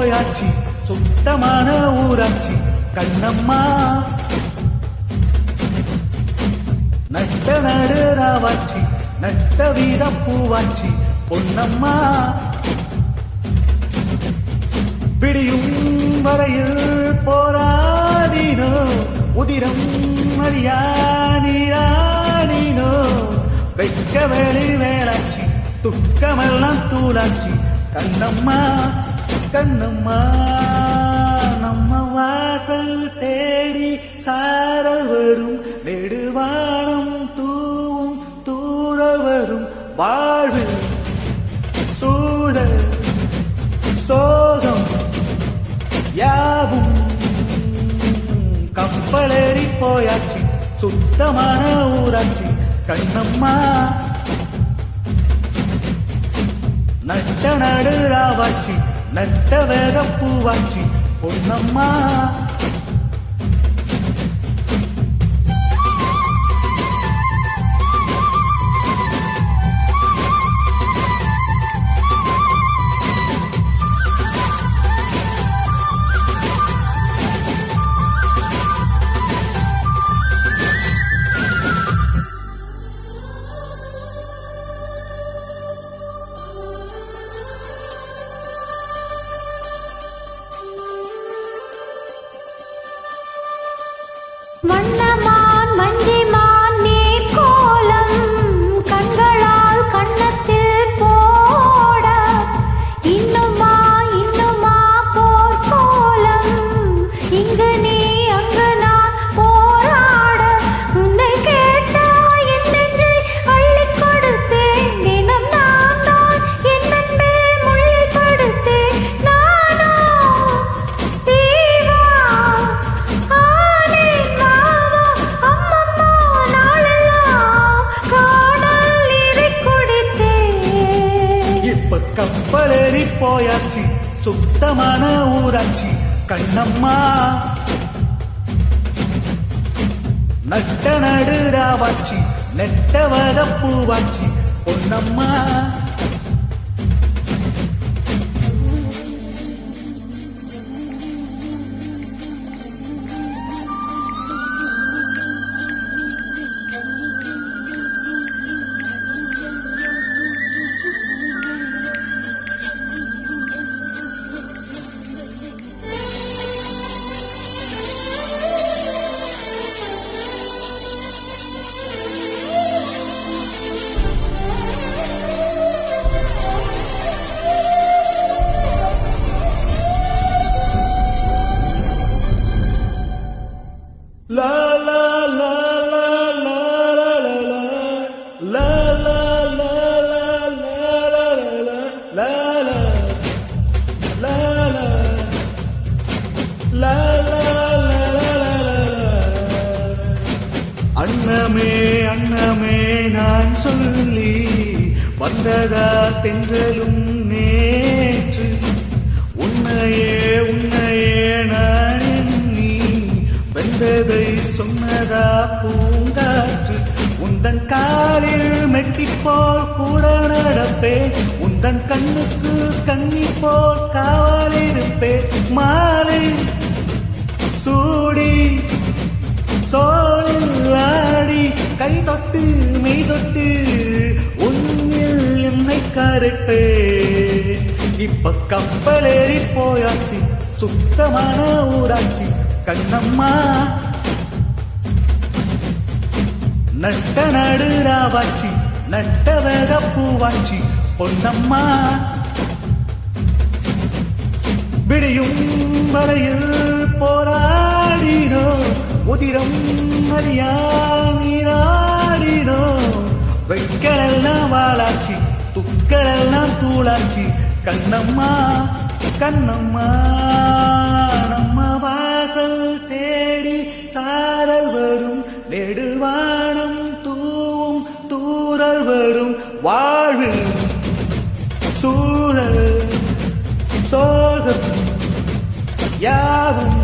போயாச்சு சுத்தமான ஊராட்சி கண்ணம்மா. நட்ட நடு ராவாச்சி நட்ட வீதம் பூவாச்சி பொன்னம்மா. விடியும் வரையில் போராடினோ உதிரம் மரியாணிராணினோ. வெக்க வேலி வேளாச்சி துக்கமெல்லாம் தூளாச்சி கண்ணம்மா கண்ணம்மா. நம்ம வாசல் தேடி சாரல் வரும் நெடுவானம் தூவும் தூரல் வரும். வாழ்வு சூழல் சோகம் யாவும் கப்பலேறி போயாச்சு சுத்தமான ஊராட்சி கண்ணம்மா. நட்ட நடு ராவாச்சி நட்ட வேத பூவாச்சி பொன்னம்மா. மன்னமான் மஞ்சிமான் நீர் கோலம் கண்களால் கண்ணத்தில் போட. இன்னுமா இன்னுமா போர் கோலம் இங்கு நீ அங்கு நான் போராட. உன்னை கேட்டாய் என் நெஞ்சை அள்ளிக் கொடுத்தேன். தினம் நான் தான் என் அன்பே முள்ளில் படுத்தேன். நானோ தீவா ஆனேன் மாவா அம்மம்மா நாளெல்லாம் காடல் நீரை குடித்தேன். இப்ப கப்பலேறி போயாச்சு சுத்தமான ஊராட்சி கண்ணம்மா. நட்ட நடு ராவாச்சி நெட்ட வத பூவாச்சி Ponnamma. La la la la la la la la la la la la la la la la la. அன்னமே அன்னமே நான் சொல்லி வந்ததா தென்றலும் நேற்று. உன்னையே உன்னையே நான் எண்ணி வெந்ததை சொன்னதா பூங்காற்று. உந்தன் காலில் மெட்டிப்போல் கூட நடப்பேன். உந்தன் கண்ணுக்கு கண்ணி போல் காவலிருப்பேன். மாலை சூடி சோழாடி கை தொட்டு மெய் தொட்டு உன்னில் என்னை கரைப்பேன். இப்ப கப்பலேறி போயாச்சு சுத்தமான ஊராட்சி கண்ணம்மா. நட்ட நடு ராவாச்சி நட்ட வேத பூவாச்சி பொன்னம்மா. விடியும் வரையில் போராடினோ உதிரம் மரியாணிராடினோ. வெட்களெல்லாம் வாழாச்சி துக்களெல்லாம் தூளாச்சி கண்ணம்மா கண்ணம்மா. நம்ம வாசல் தேடி சாரல் வரும் நெடுவானம் தூவும் தூரல் வரும். வாழ்வு சூழல் சோகம் யாவும்